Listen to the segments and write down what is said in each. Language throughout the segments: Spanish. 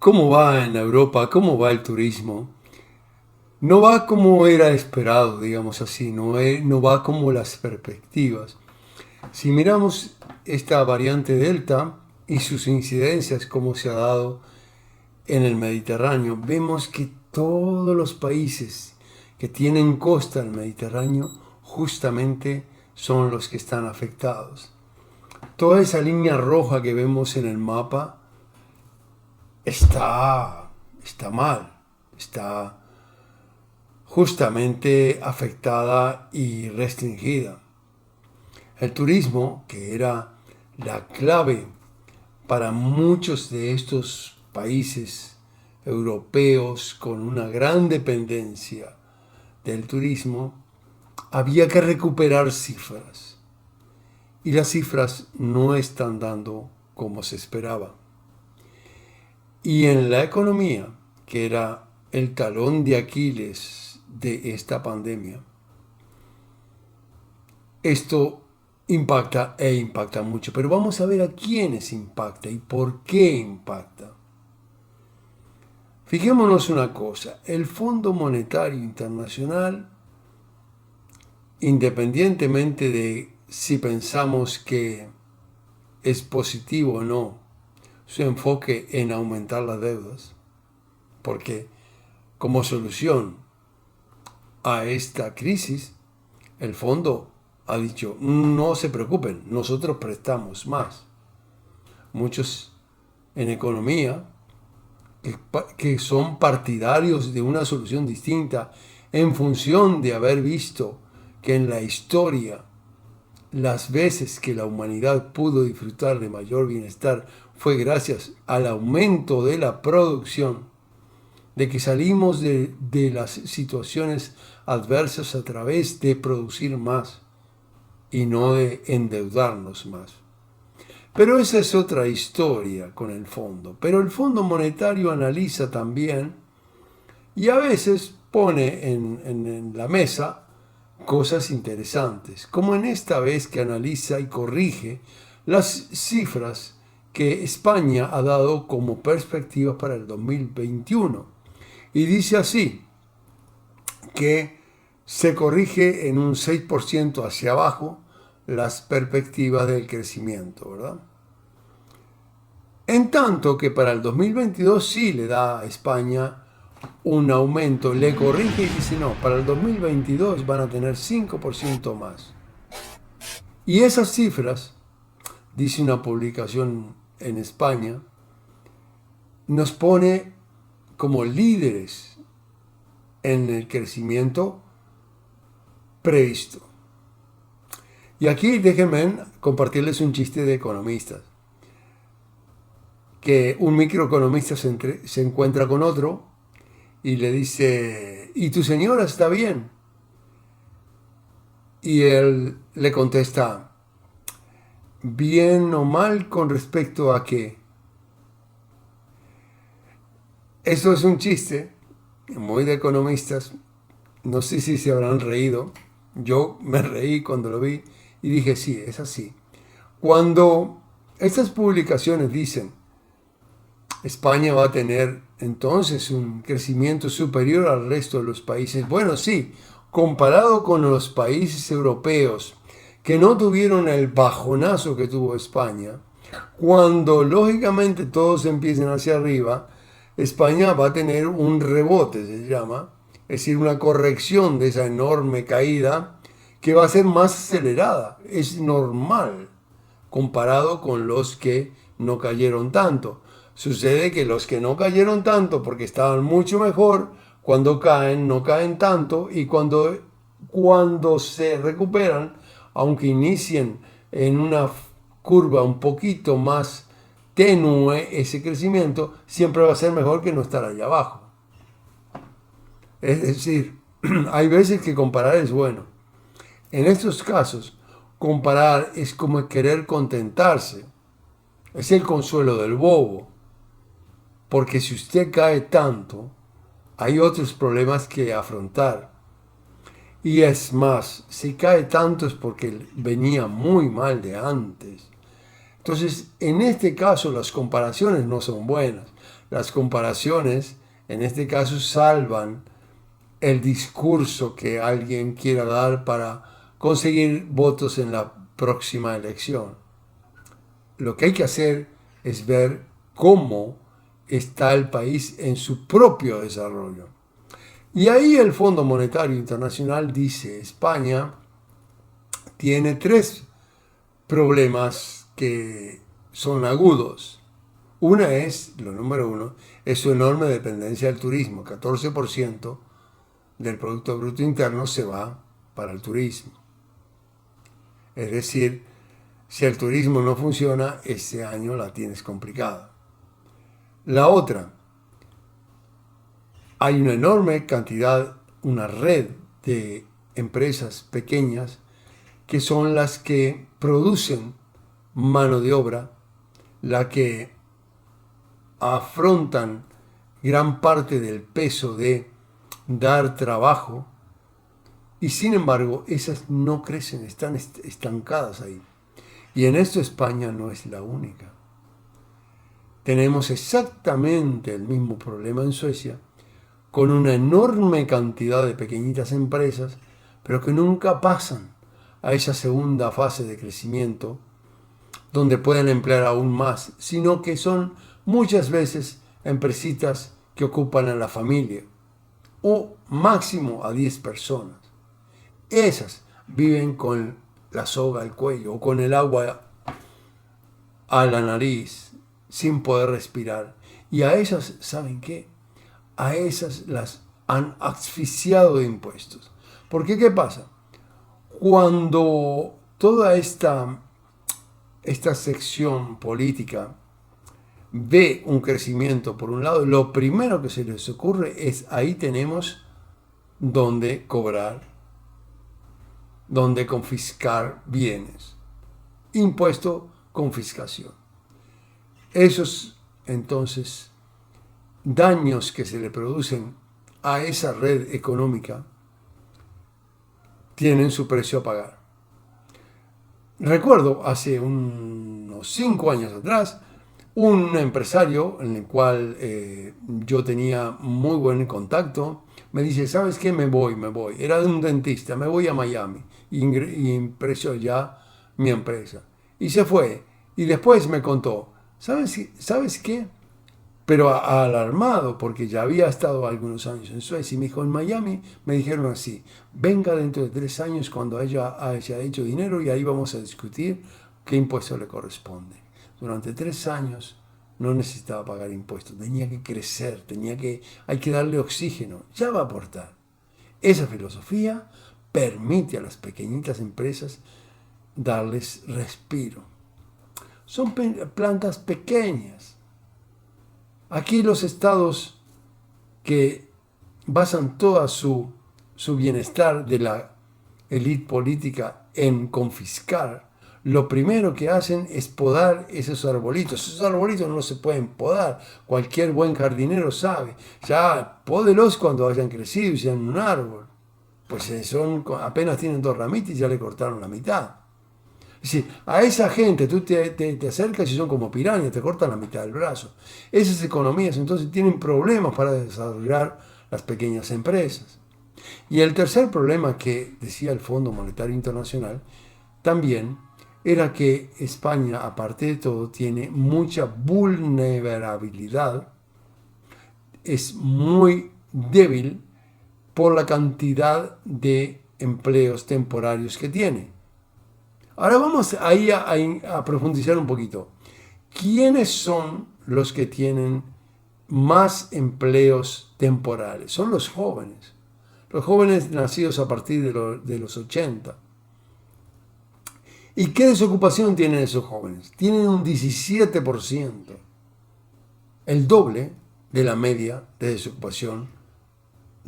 ¿Cómo va en Europa? ¿Cómo va el turismo? No va como era esperado, digamos así, no va como las perspectivas. Si miramos esta variante Delta y sus incidencias, cómo se ha dado en el Mediterráneo, vemos que todos los países que tienen costa al Mediterráneo justamente son los que están afectados. Toda esa línea roja que vemos en el mapa está mal, está justamente afectada y restringida. El turismo, que era la clave para muchos de estos países europeos con una gran dependencia del turismo, había que recuperar cifras. Y las cifras no están dando como se esperaba. Y en la economía, que era el talón de Aquiles de esta pandemia, esto impacta e impacta mucho. Pero vamos a ver a quiénes impacta y por qué impacta. Fijémonos una cosa, el Fondo Monetario Internacional, independientemente de si pensamos que es positivo o no su enfoque en aumentar las deudas, porque como solución a esta crisis, el fondo ha dicho, no se preocupen, nosotros prestamos más. Muchos en economía que son partidarios de una solución distinta en función de haber visto que en la historia las veces que la humanidad pudo disfrutar de mayor bienestar fue gracias al aumento de la producción, de que salimos de las situaciones adversas a través de producir más y no de endeudarnos más. Pero esa es otra historia con el fondo. Pero el Fondo Monetario analiza también y a veces pone en la mesa cosas interesantes, como en esta vez que analiza y corrige las cifras que España ha dado como perspectivas para el 2021. Y dice así, que se corrige en un 6% hacia abajo las perspectivas del crecimiento, ¿verdad? En tanto que para el 2022 sí le da a España un aumento, le corrige y dice no, para el 2022 van a tener 5% más. Y esas cifras, dice una publicación en España, nos pone como líderes en el crecimiento previsto. Y aquí déjenme compartirles un chiste de economistas. Que un microeconomista se encuentra con otro y le dice, ¿y tu señora está bien? Y él le contesta, ¿bien o mal con respecto a qué? Esto es un chiste muy de economistas. No sé si se habrán reído. Yo me reí cuando lo vi y dije, sí, es así. Cuando estas publicaciones dicen, España va a tener entonces un crecimiento superior al resto de los países. Bueno, sí, comparado con los países europeos que no tuvieron el bajonazo que tuvo España, cuando lógicamente todos empiecen hacia arriba, España va a tener un rebote, se llama, es decir, una corrección de esa enorme caída que va a ser más acelerada. Es normal comparado con los que no cayeron tanto. Sucede que los que no cayeron tanto porque estaban mucho mejor, cuando caen no caen tanto y cuando se recuperan, aunque inicien en una curva un poquito más tenue ese crecimiento, siempre va a ser mejor que no estar allá abajo. Es decir, hay veces que comparar es bueno. En estos casos, comparar es como querer contentarse. Es el consuelo del bobo. Porque si usted cae tanto, hay otros problemas que afrontar. Y es más, si cae tanto es porque venía muy mal de antes. Entonces, en este caso, las comparaciones no son buenas. Las comparaciones, en este caso, salvan el discurso que alguien quiera dar para conseguir votos en la próxima elección. Lo que hay que hacer es ver cómo está el país en su propio desarrollo. Y ahí el Fondo Monetario Internacional dice, España tiene tres problemas que son agudos. Una es, lo número uno, es su enorme dependencia del turismo. 14% del Producto Bruto Interno se va para el turismo. Es decir, si el turismo no funciona, este año la tienes complicada. La otra, hay una enorme cantidad, una red de empresas pequeñas que son las que producen mano de obra, la que afrontan gran parte del peso de dar trabajo, y sin embargo esas no crecen, están estancadas ahí. Y en esto España no es la única. Tenemos exactamente el mismo problema en Suecia, con una enorme cantidad de pequeñitas empresas, pero que nunca pasan a esa segunda fase de crecimiento, donde pueden emplear aún más, sino que son muchas veces empresitas que ocupan a la familia, o máximo a 10 personas. Esas viven con la soga al cuello o con el agua a la nariz, sin poder respirar. Y a esas, ¿saben qué? A esas las han asfixiado de impuestos. Porque ¿qué pasa? Cuando toda esta sección política ve un crecimiento por un lado, lo primero que se les ocurre es ahí tenemos donde cobrar, donde confiscar bienes. Impuesto, confiscación. Esos entonces daños que se le producen a esa red económica tienen su precio a pagar. Recuerdo hace unos 5 años atrás un empresario en el cual yo tenía muy buen contacto, me dice, ¿sabes qué? Me voy. Era de un dentista, me voy a Miami y impreso ya mi empresa. Y se fue. Y después me contó, ¿sabes qué? Pero alarmado, porque ya había estado algunos años en Suecia, y me dijo, en Miami me dijeron así, venga dentro de 3 años cuando ella haya hecho dinero y ahí vamos a discutir qué impuesto le corresponde. Durante 3 años no necesitaba pagar impuestos, tenía que crecer, hay que darle oxígeno, ya va a aportar. Esa filosofía permite a las pequeñitas empresas darles respiro. Son plantas pequeñas. Aquí los estados que basan toda su bienestar de la élite política en confiscar, lo primero que hacen es podar esos arbolitos. Esos arbolitos no se pueden podar. Cualquier buen jardinero sabe. Ya pódelos cuando hayan crecido y sean un árbol. Pues apenas tienen 2 ramitas y ya le cortaron la mitad. Es decir, a esa gente tú te acercas y son como pirañas, te cortan la mitad del brazo. Esas economías entonces tienen problemas para desarrollar las pequeñas empresas. Y el tercer problema que decía el Fondo Monetario Internacional también era que España, aparte de todo, tiene mucha vulnerabilidad, es muy débil por la cantidad de empleos temporarios que tiene. Ahora vamos ahí a profundizar un poquito. ¿Quiénes son los que tienen más empleos temporales? Son los jóvenes. Los jóvenes nacidos a partir de los 80. ¿Y qué desocupación tienen esos jóvenes? Tienen un 17%. El doble de la media de desocupación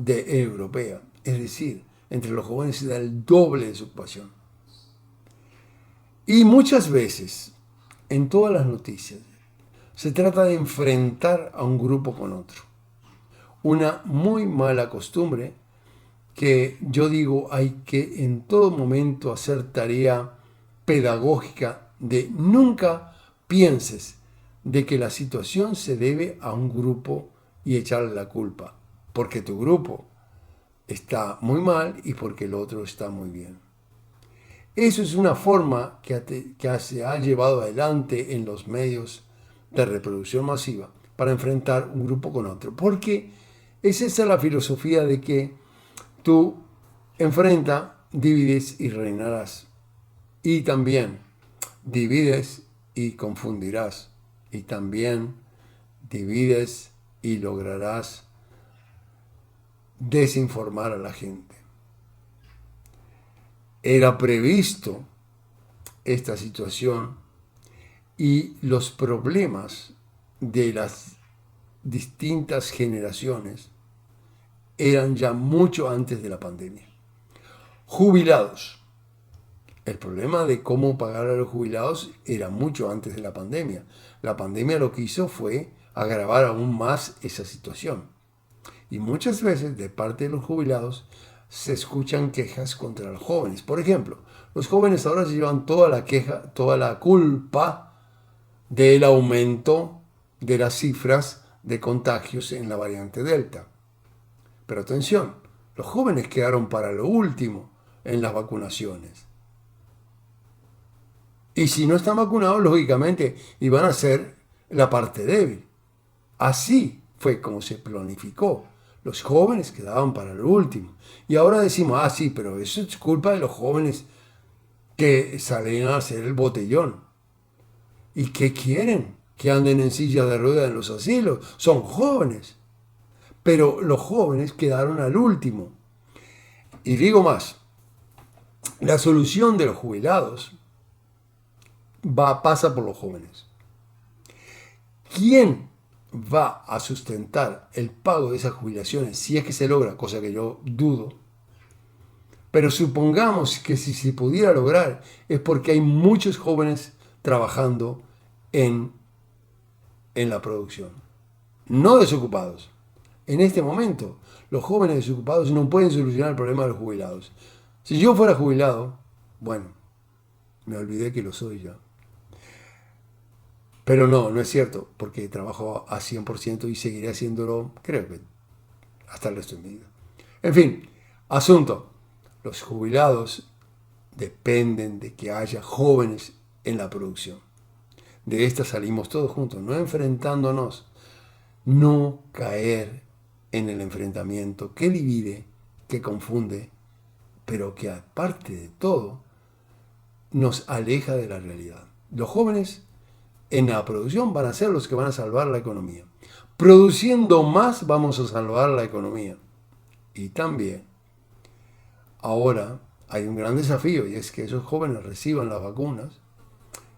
europea. Es decir, entre los jóvenes se da el doble de desocupación. Y muchas veces, en todas las noticias, se trata de enfrentar a un grupo con otro. Una muy mala costumbre que yo digo hay que en todo momento hacer tarea pedagógica de nunca pienses de que la situación se debe a un grupo y echarle la culpa, porque tu grupo está muy mal y porque el otro está muy bien. Eso es una forma que se ha llevado adelante en los medios de reproducción masiva para enfrentar un grupo con otro, porque es esa la filosofía de que tú enfrenta, divides y reinarás. Y también divides y confundirás. Y también divides y lograrás desinformar a la gente. Era previsto esta situación y los problemas de las distintas generaciones eran ya mucho antes de la pandemia. Jubilados. El problema de cómo pagar a los jubilados era mucho antes de la pandemia. La pandemia lo que hizo fue agravar aún más esa situación. Y muchas veces de parte de los jubilados se escuchan quejas contra los jóvenes. Por ejemplo, los jóvenes ahora se llevan toda la queja, toda la culpa del aumento de las cifras de contagios en la variante Delta. Pero atención, los jóvenes quedaron para lo último en las vacunaciones. Y si no están vacunados, lógicamente, iban a ser la parte débil. Así fue como se planificó. Los jóvenes quedaban para lo último. Y ahora decimos, sí, pero eso es culpa de los jóvenes que salen a hacer el botellón. ¿Y qué quieren? Que anden en silla de ruedas en los asilos. Son jóvenes. Pero los jóvenes quedaron al último. Y digo más, la solución de los jubilados pasa por los jóvenes. ¿Quién va a sustentar el pago de esas jubilaciones si es que se logra? Cosa que yo dudo. Pero supongamos que si se pudiera lograr es porque hay muchos jóvenes trabajando en la producción. No desocupados. En este momento, los jóvenes desocupados no pueden solucionar el problema de los jubilados. Si yo fuera jubilado, bueno, me olvidé que lo soy ya. Pero no es cierto, porque trabajo a 100% y seguiré haciéndolo, creo que hasta el resto de mi vida. En fin, asunto. Los jubilados dependen de que haya jóvenes en la producción. De esta salimos todos juntos, no enfrentándonos, no caer en el enfrentamiento que divide, que confunde, pero que aparte de todo nos aleja de la realidad. Los jóvenes en la producción van a ser los que van a salvar la economía. Produciendo más vamos a salvar la economía. Y también, ahora hay un gran desafío y es que esos jóvenes reciban las vacunas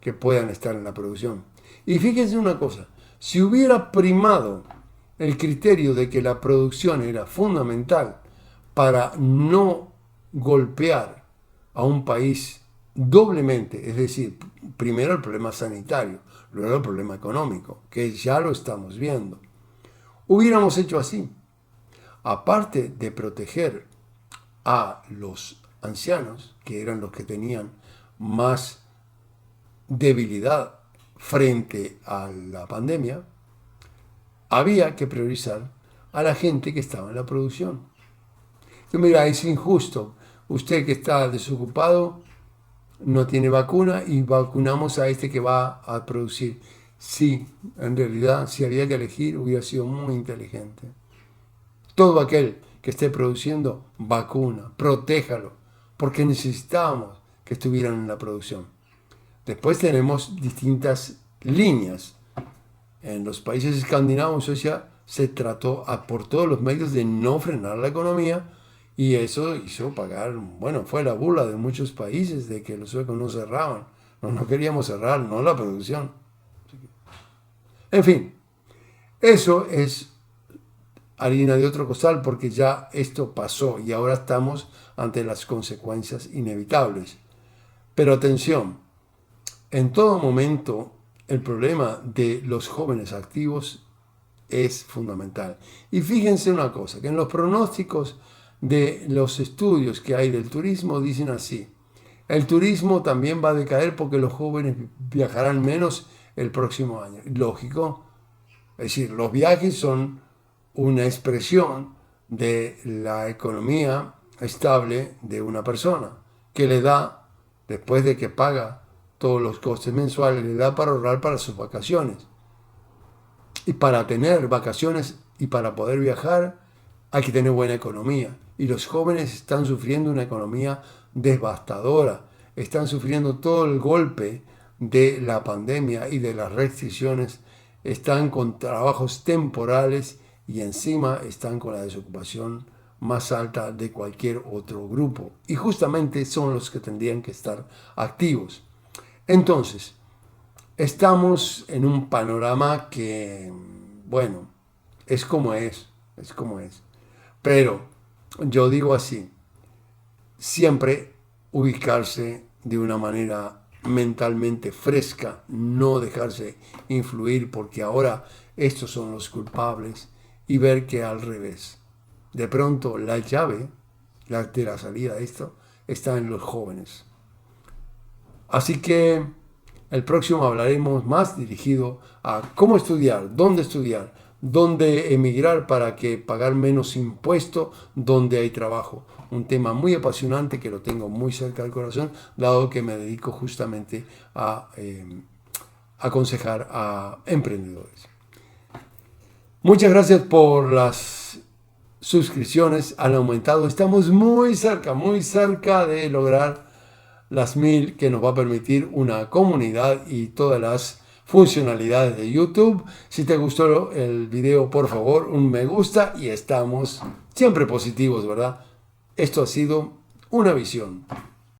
que puedan estar en la producción. Y fíjense una cosa, si hubiera primado el criterio de que la producción era fundamental para no golpear a un país doblemente, es decir, primero el problema sanitario, luego el problema económico, que ya lo estamos viendo. Hubiéramos hecho así. Aparte de proteger a los ancianos, que eran los que tenían más debilidad frente a la pandemia, había que priorizar a la gente que estaba en la producción. Entonces, mira, es injusto. Usted que está desocupado no tiene vacuna y vacunamos a este que va a producir. Sí, en realidad, si había que elegir, hubiera sido muy inteligente. Todo aquel que esté produciendo, vacuna, protéjalo, porque necesitábamos que estuvieran en la producción. Después tenemos distintas líneas. En los países escandinavos, Suecia, se trató por todos los medios de no frenar la economía y eso hizo pagar, bueno, fue la burla de muchos países de que los suecos no cerraban. No queríamos cerrar, no la producción. En fin, eso es harina de otro costal porque ya esto pasó y ahora estamos ante las consecuencias inevitables. Pero atención, en todo momento el problema de los jóvenes activos es fundamental. Y fíjense una cosa, que en los pronósticos de los estudios que hay del turismo dicen así: el turismo también va a decaer porque los jóvenes viajarán menos el próximo año. Lógico, es decir, los viajes son una expresión de la economía estable de una persona, que le da, después de que paga todos los costes mensuales, le da para ahorrar para sus vacaciones. Y para tener vacaciones y para poder viajar hay que tener buena economía. Y los jóvenes están sufriendo una economía devastadora. Están sufriendo todo el golpe de la pandemia y de las restricciones. Están con trabajos temporales y encima están con la desocupación más alta de cualquier otro grupo. Y justamente son los que tendrían que estar activos. Entonces, estamos en un panorama que, bueno, es como es. Pero yo digo así, siempre ubicarse de una manera mentalmente fresca, no dejarse influir porque ahora estos son los culpables y ver que al revés. De pronto la llave de la salida de esto está en los jóvenes. Así que el próximo hablaremos más dirigido a cómo estudiar, dónde emigrar para que pagar menos impuestos, dónde hay trabajo. Un tema muy apasionante que lo tengo muy cerca del corazón, dado que me dedico justamente a aconsejar a emprendedores. Muchas gracias por las suscripciones, han aumentado. Estamos muy cerca de lograr las 1000 que nos va a permitir una comunidad y todas las funcionalidades de YouTube. Si te gustó el video, por favor, un me gusta y estamos siempre positivos, ¿verdad? Esto ha sido una visión.